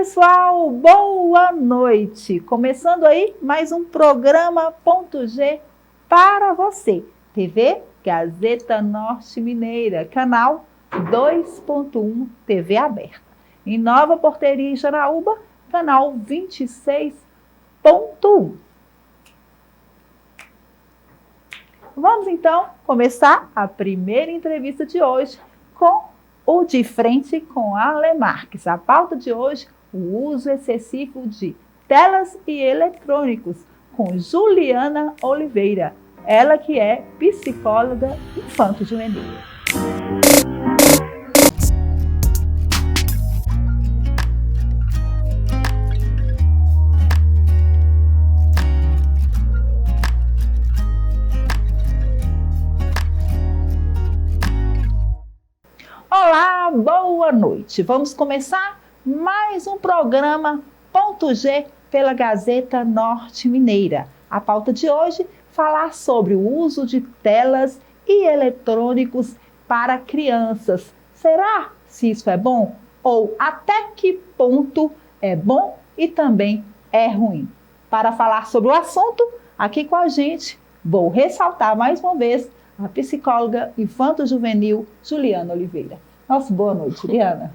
pessoal, boa noite. Começando aí mais um programa Ponto G para você. TV Gazeta Norte Mineira, canal 2.1 TV aberta. Em Nova Porteiria em Jaraúba, canal 26.1. Vamos então começar a primeira entrevista de hoje com o De Frente com Ale Marques. A pauta de hoje, o uso excessivo de telas e eletrônicos, com Juliana Oliveira, ela que é psicóloga infanto-juvenil. Olá, boa noite. Vamos começar mais um programa Ponto G pela Gazeta Norte Mineira. A pauta de hoje, falar sobre o uso de telas e eletrônicos para crianças. Será se isso é bom? Ou até que ponto é bom e também é ruim? Para falar sobre o assunto, aqui com a gente, vou ressaltar mais uma vez a psicóloga infanto-juvenil Juliana Oliveira. Nossa, boa noite, Juliana.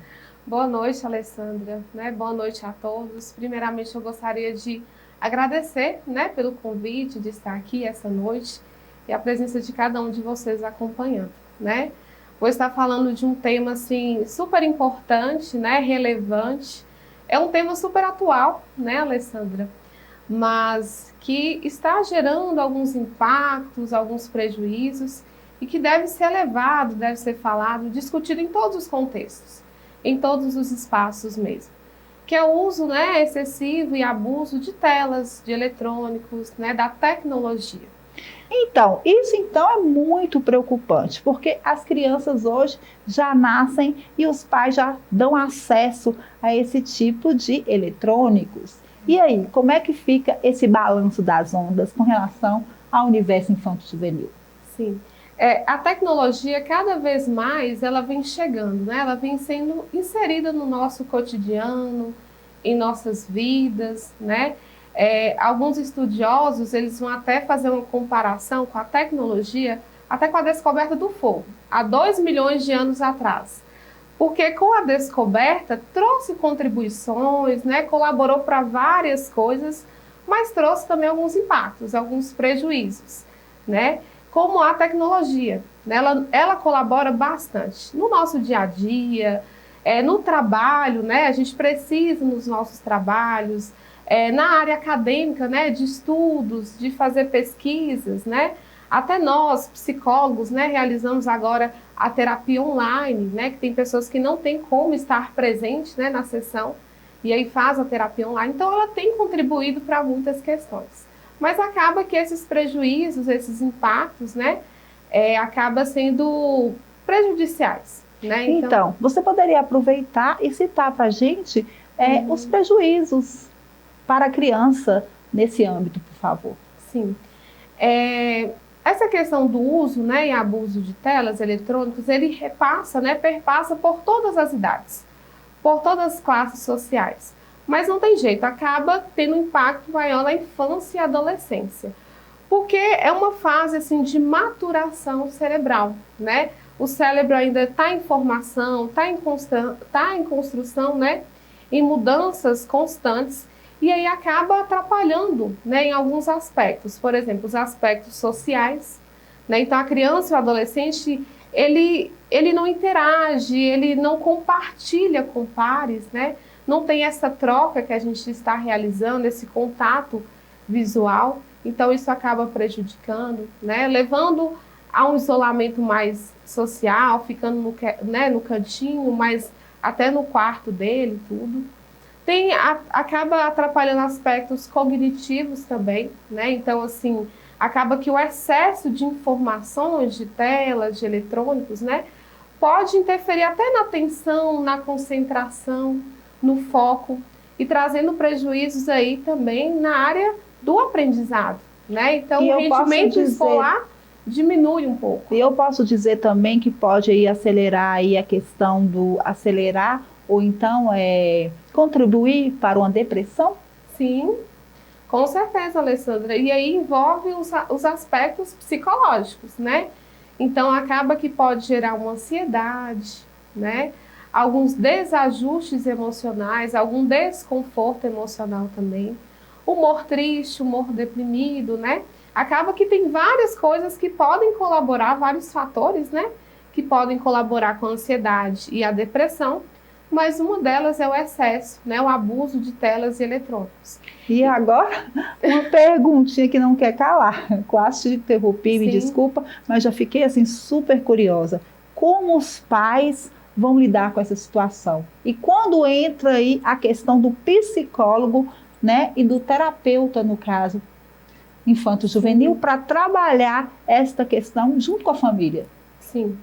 Boa noite, Alessandra. Boa noite a todos. Primeiramente, eu gostaria de agradecer, pelo convite de estar aqui essa noite e a presença de cada um de vocês acompanhando, Vou estar falando de um tema, assim, super importante, relevante. É um tema super atual, Alessandra? Mas que está gerando alguns impactos, alguns prejuízos e que deve ser levado, deve ser falado, discutido em todos os contextos, em todos os espaços mesmo, que é o uso excessivo e abuso de telas, de eletrônicos, da tecnologia. Então, isso é muito preocupante, porque as crianças hoje já nascem e os pais já dão acesso a esse tipo de eletrônicos. E aí, como é que fica esse balanço das ondas com relação ao universo infanto-juvenil? Sim, a tecnologia cada vez mais ela vem chegando, ela vem sendo inserida no nosso cotidiano, em nossas vidas, alguns estudiosos eles vão até fazer uma comparação com a tecnologia, até com a descoberta do fogo, há 2 milhões de anos atrás. Porque com a descoberta trouxe contribuições, colaborou para várias coisas, mas trouxe também alguns impactos, alguns prejuízos, como a tecnologia. Ela colabora bastante no nosso dia a dia, no trabalho, a gente precisa nos nossos trabalhos, na área acadêmica, de estudos, de fazer pesquisas, Até nós, psicólogos, realizamos agora a terapia online, que tem pessoas que não têm como estar presentes na sessão, e aí faz a terapia online. Então, ela tem contribuído para muitas questões. Mas acaba que esses prejuízos, esses impactos, acabam sendo prejudiciais. Então, você poderia aproveitar e citar para a gente os prejuízos para a criança nesse âmbito, por favor. Sim. Essa questão do uso e abuso de telas eletrônicas, ele perpassa por todas as idades, por todas as classes sociais. Mas não tem jeito, acaba tendo um impacto maior na infância e adolescência. Porque é uma fase assim, de maturação cerebral, O cérebro ainda está em formação, está em construção, em mudanças constantes. E aí acaba atrapalhando em alguns aspectos, por exemplo, os aspectos sociais. Então, a criança e o adolescente, ele não interage, ele não compartilha com pares, não tem essa troca que a gente está realizando, esse contato visual. Então, isso acaba prejudicando, levando a um isolamento mais social, ficando no cantinho, mas até no quarto dele, tudo. Acaba atrapalhando aspectos cognitivos também, Então, assim, acaba que o excesso de informações, de telas, de eletrônicos, pode interferir até na atenção, na concentração, no foco e trazendo prejuízos aí também na área do aprendizado, Então, o rendimento escolar diminui um pouco. E eu posso dizer também que pode aí acelerar aí a questão do acelerar ou então contribuir para uma depressão? Sim, com certeza, Alessandra. E aí envolve os aspectos psicológicos, né? Então acaba que pode gerar uma ansiedade, né? Alguns desajustes emocionais, algum desconforto emocional também. Humor triste, humor deprimido, né? Acaba que tem várias coisas que podem colaborar, vários fatores, né? Que podem colaborar com a ansiedade e a depressão, mas uma delas é o excesso, né? O abuso de telas e eletrônicos. E agora, uma perguntinha que não quer calar. Quase te interrompi, me desculpa, mas já fiquei assim super curiosa. Como os pais vão lidar com essa situação? E quando entra aí a questão do psicólogo, né, e do terapeuta, no caso, infanto-juvenil, para trabalhar esta questão junto com a família? Sim.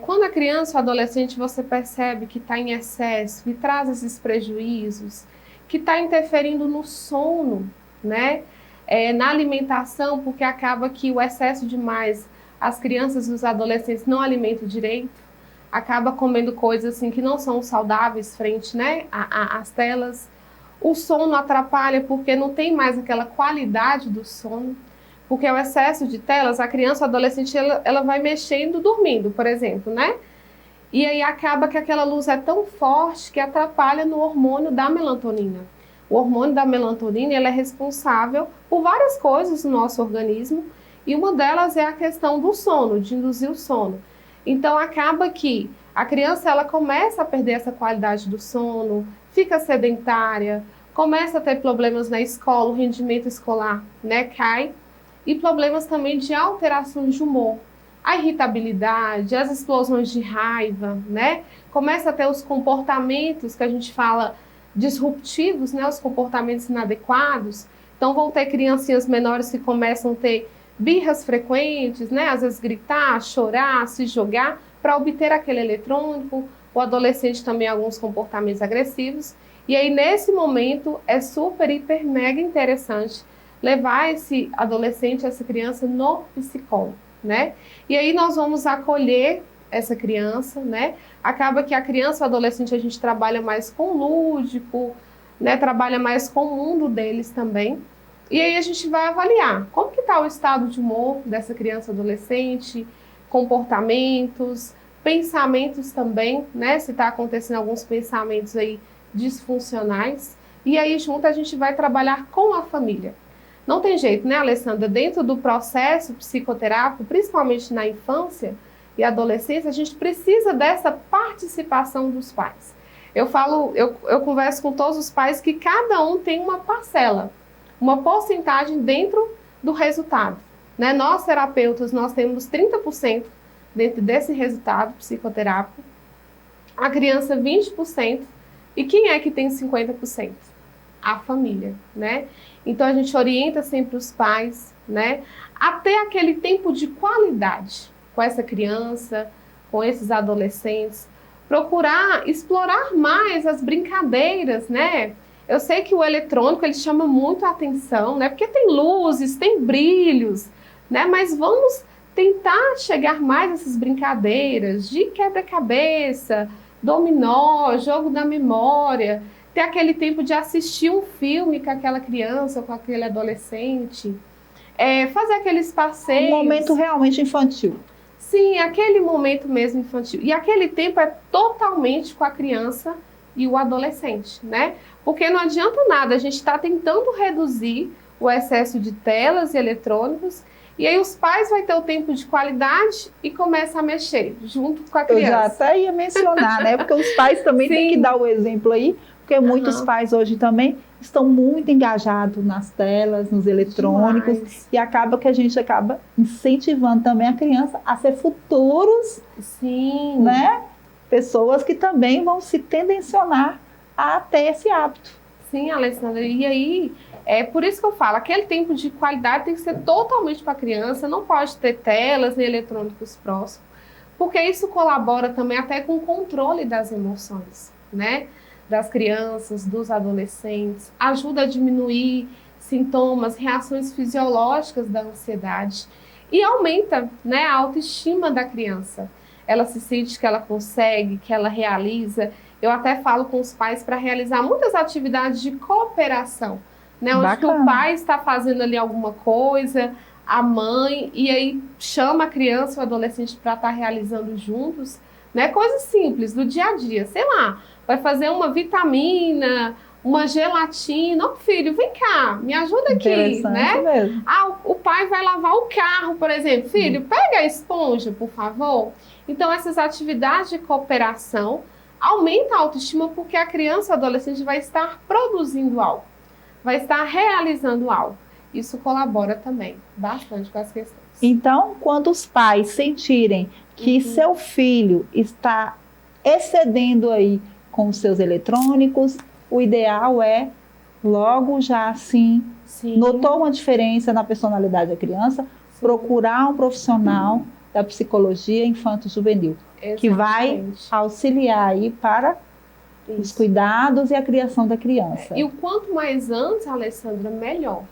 Quando a criança ou adolescente você percebe que está em excesso e traz esses prejuízos, que está interferindo no sono, né? Na alimentação, porque acaba que o excesso demais, as crianças e os adolescentes não alimentam direito, acaba comendo coisas assim que não são saudáveis frente, né, às telas. O sono atrapalha porque não tem mais aquela qualidade do sono, porque o excesso de telas, a criança ou adolescente, ela vai mexendo dormindo, por exemplo, né? E aí acaba que aquela luz é tão forte que atrapalha no hormônio da melatonina. O hormônio da melatonina, ele é responsável por várias coisas no nosso organismo, e uma delas é a questão do sono, de induzir o sono. Então acaba que a criança ela começa a perder essa qualidade do sono, fica sedentária, começa a ter problemas na escola, o rendimento escolar, né, cai, e problemas também de alterações de humor. A irritabilidade, as explosões de raiva, né? Começa a ter os comportamentos que a gente fala disruptivos, né? Os comportamentos inadequados. Então vão ter criancinhas menores que começam a ter birras frequentes, né? Às vezes gritar, chorar, se jogar para obter aquele eletrônico. O adolescente também alguns comportamentos agressivos. E aí nesse momento é super, hiper, mega interessante levar esse adolescente, essa criança no psicólogo, né? E aí nós vamos acolher essa criança, né? Acaba que a criança ou adolescente a gente trabalha mais com o lúdico, né? Trabalha mais com o mundo deles também. E aí a gente vai avaliar como que está o estado de humor dessa criança ou adolescente, comportamentos, pensamentos também, né? Se está acontecendo alguns pensamentos aí disfuncionais. E aí junto a gente vai trabalhar com a família. Não tem jeito, né, Alessandra? Dentro do processo psicoterápico, principalmente na infância e adolescência, a gente precisa dessa participação dos pais. Eu converso com todos os pais que cada um tem uma parcela, uma porcentagem dentro do resultado, né? Nós, terapeutas, nós temos 30% dentro desse resultado psicoterápico, a criança 20%, e quem é que tem 50%? A família, né? Então a gente orienta sempre os pais, né, a ter aquele tempo de qualidade com essa criança, com esses adolescentes, procurar explorar mais as brincadeiras, né? Eu sei que o eletrônico ele chama muito a atenção, né? Porque tem luzes, tem brilhos, né? Mas vamos tentar chegar mais nessas brincadeiras de quebra-cabeça, dominó, jogo da memória, ter aquele tempo de assistir um filme com aquela criança, com aquele adolescente, fazer aqueles passeios. Um momento realmente infantil. Sim, aquele momento mesmo infantil. E aquele tempo é totalmente com a criança e o adolescente, né? Porque não adianta nada, a gente está tentando reduzir o excesso de telas e eletrônicos, e aí os pais vão ter o tempo de qualidade e começam a mexer junto com a criança. Eu já até ia mencionar, né? Porque os pais também têm que dar o exemplo aí, porque muitos pais hoje também estão muito engajados nas telas, nos eletrônicos, demais. E acaba que a gente acaba incentivando também a criança a ser futuros, sim, né? Pessoas que também vão se tendencionar a ter esse hábito. Sim, Alessandra, e aí é por isso que eu falo, aquele tempo de qualidade tem que ser totalmente para a criança, não pode ter telas nem eletrônicos próximos, porque isso colabora também até com o controle das emoções, né? Das crianças, dos adolescentes, ajuda a diminuir sintomas, reações fisiológicas da ansiedade. e aumenta, né, a autoestima da criança. Ela se sente que ela consegue, que ela realiza. Eu até falo com os pais para realizar muitas atividades de cooperação, né, onde que o pai está fazendo ali alguma coisa, a mãe, e aí chama a criança ou o adolescente para estar realizando juntos, né, coisas simples do dia a dia, sei lá, vai fazer uma vitamina, uma gelatina. Ô, filho, vem cá, me ajuda aqui, né? Mesmo. O pai vai lavar o carro, por exemplo. Filho, pega a esponja, por favor. Então, essas atividades de cooperação aumentam a autoestima porque a criança ou adolescente vai estar produzindo algo, vai estar realizando algo. Isso colabora também bastante com as questões. Então, quando os pais sentirem que seu filho está excedendo aí com os seus eletrônicos, o ideal é, logo já assim, notou uma diferença na personalidade da criança, procurar um profissional da psicologia infanto-juvenil, que vai auxiliar aí para os cuidados e a criação da criança. E o quanto mais antes, Alessandra, melhor.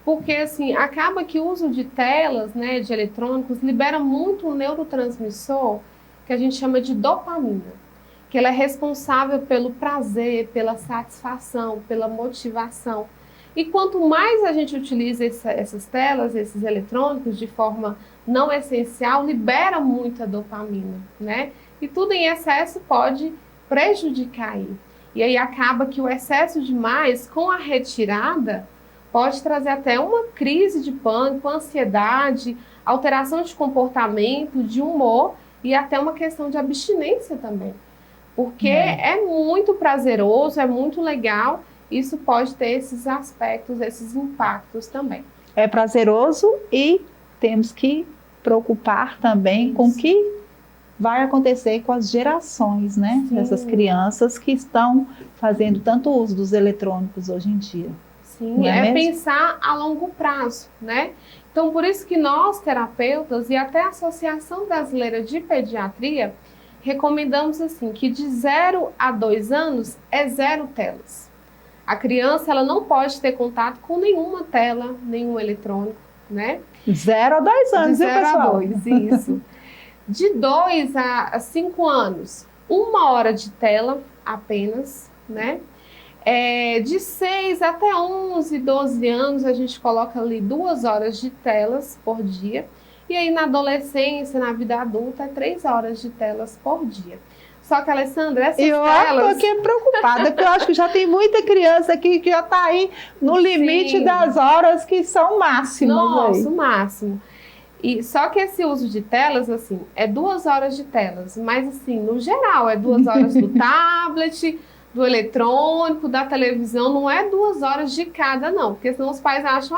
Porque, assim, acaba que o uso de telas, né, de eletrônicos, libera muito um neurotransmissor que a gente chama de dopamina, que ela é responsável pelo prazer, pela satisfação, pela motivação. E quanto mais a gente utiliza essas telas, esses eletrônicos de forma não essencial, libera muita dopamina, né? E tudo em excesso pode prejudicar aí. E aí acaba que o excesso demais, com a retirada, pode trazer até uma crise de pânico, ansiedade, alteração de comportamento, de humor e até uma questão de abstinência também. Porque é muito prazeroso, é muito legal, isso pode ter esses aspectos, esses impactos também. É prazeroso e temos que preocupar também com o que vai acontecer com as gerações, né? Dessas crianças que estão fazendo tanto uso dos eletrônicos hoje em dia. Sim, é pensar a longo prazo, né? Então, por isso que nós, terapeutas, e até a Associação Brasileira de Pediatria, recomendamos assim, que de 0 a 2 anos é 0 telas. A criança, ela não pode ter contato com nenhuma tela, nenhum eletrônico, né? 0 a 2 anos, de 0 pessoal? a 2, isso. De 2 a 5 anos, 1 hora de tela apenas, né? De 6 até 11, 12 anos, a gente coloca ali 2 horas de telas por dia. E aí na adolescência, na vida adulta, 3 horas de telas por dia. Só que, Alessandra, essas telas... Eu estou aqui preocupada, porque eu acho que já tem muita criança aqui que já está aí no limite das horas que são máximas. Nossa, o máximo. E só que esse uso de telas, assim, é 2 horas de telas. Mas, assim, no geral, é 2 horas do tablet, do eletrônico, da televisão. Não é 2 horas de cada, não. Porque senão os pais acham,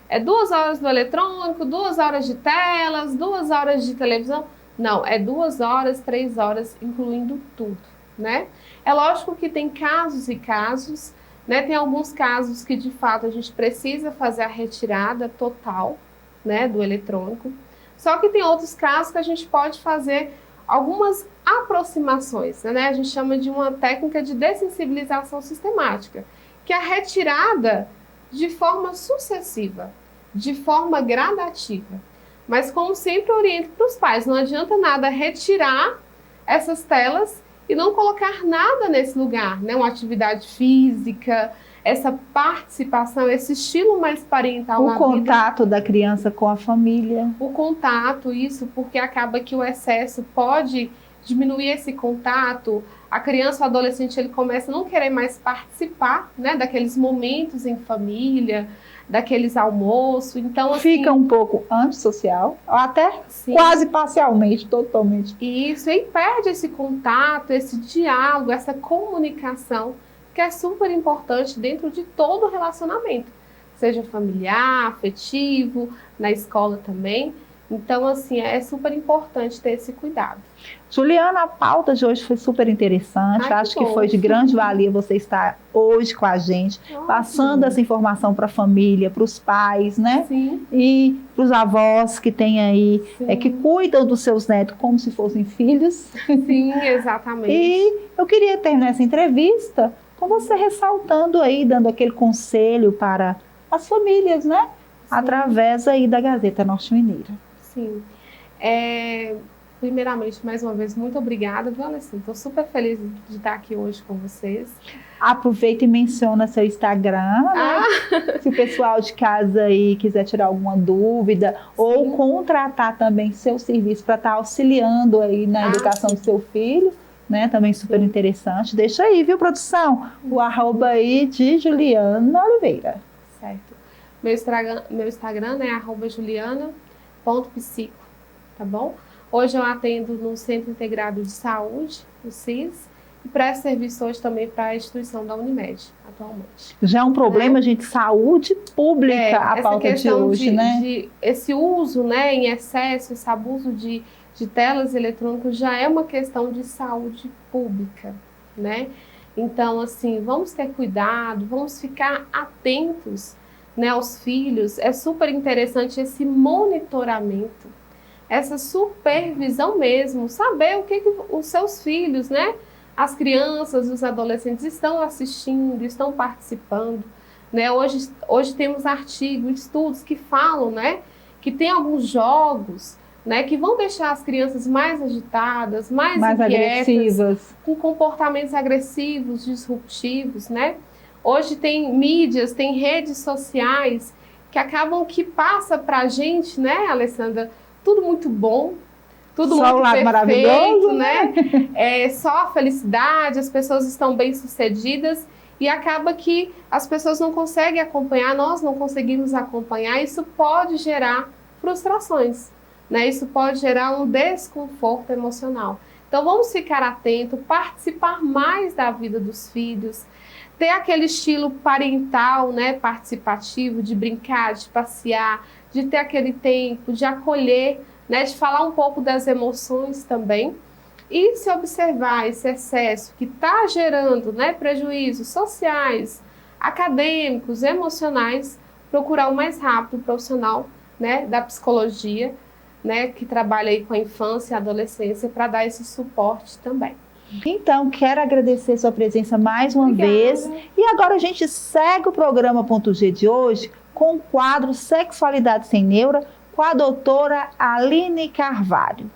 é 2 horas do eletrônico, 2 horas de telas, 2 horas de televisão. Não, é 2 horas, 3 horas, incluindo tudo, né? É lógico que tem casos e casos, né? Tem alguns casos que, de fato, a gente precisa fazer a retirada total, né, do eletrônico. Só que tem outros casos que a gente pode fazer algumas aproximações, né? A gente chama de uma técnica de dessensibilização sistemática, que é a retirada de forma sucessiva, de forma gradativa. Mas, como sempre, oriento para os pais, não adianta nada retirar essas telas e não colocar nada nesse lugar, né? Uma atividade física, essa participação, esse estilo mais parental na vida. O contato da criança com a família. O contato, isso, porque acaba que o excesso pode diminuir esse contato. A criança ou adolescente, ele começa a não querer mais participar, né, daqueles momentos em família, daqueles almoços, então assim... Fica um pouco antissocial, ou até quase parcialmente, totalmente. Isso, e perde esse contato, esse diálogo, essa comunicação, que é super importante dentro de todo relacionamento, seja familiar, afetivo, na escola também. Então, assim, é super importante ter esse cuidado. Juliana, a pauta de hoje foi super interessante. Acho que foi de grande valia você estar hoje com a gente, passando essa informação para a família, para os pais, né? Sim. E para os avós que têm aí, que cuidam dos seus netos como se fossem filhos. Sim, exatamente. E eu queria terminar essa entrevista com você ressaltando aí, dando aquele conselho para as famílias, né? através aí da Gazeta Norte Mineira. Sim. Primeiramente, mais uma vez, muito obrigada, viu, Alessandra? Estou super feliz de estar aqui hoje com vocês. Aproveita e menciona seu Instagram, né? Se o pessoal de casa aí quiser tirar alguma dúvida, sim, ou contratar também seu serviço para estar auxiliando aí na educação, sim, do seu filho, né? Também super, sim, interessante. Deixa aí, viu, produção? O arroba aí de Juliana Oliveira. Certo. Meu Instagram é @juliana.psico, tá bom? Hoje eu atendo no Centro Integrado de Saúde, o CIS, e presto serviço hoje também para a instituição da Unimed, atualmente. Já é um problema, gente, saúde pública, a pauta de hoje, né? Esse uso, né, em excesso, esse abuso de telas eletrônicas já é uma questão de saúde pública, né? Então, assim, vamos ter cuidado, vamos ficar atentos, né, aos filhos. É super interessante esse monitoramento, essa supervisão mesmo, saber o que os seus filhos, né, as crianças, os adolescentes estão assistindo, estão participando, né? Hoje temos artigos, estudos que falam, né, que tem alguns jogos, né, que vão deixar as crianças mais agitadas, mais inquietas, agressivas, com comportamentos agressivos, disruptivos, né? Hoje tem mídias, tem redes sociais que acabam que passa para a gente, né, Alessandra, tudo muito bom, tudo só muito perfeito, maravilhoso, né? Só felicidade, as pessoas estão bem-sucedidas e acaba que as pessoas não conseguem acompanhar, nós não conseguimos acompanhar, isso pode gerar frustrações, né? Isso pode gerar um desconforto emocional. Então vamos ficar atentos, participar mais da vida dos filhos, ter aquele estilo parental, né, participativo, de brincar, de passear, de ter aquele tempo, de acolher, né, de falar um pouco das emoções também. E se observar esse excesso que está gerando, né, prejuízos sociais, acadêmicos, emocionais, procurar o mais rápido o profissional, né, da psicologia, né, que trabalha aí com a infância e a adolescência para dar esse suporte também. Então, quero agradecer sua presença mais uma vez. E agora a gente segue o programa Ponto G de hoje com o quadro Sexualidade Sem Neura, com a doutora Aline Carvalho.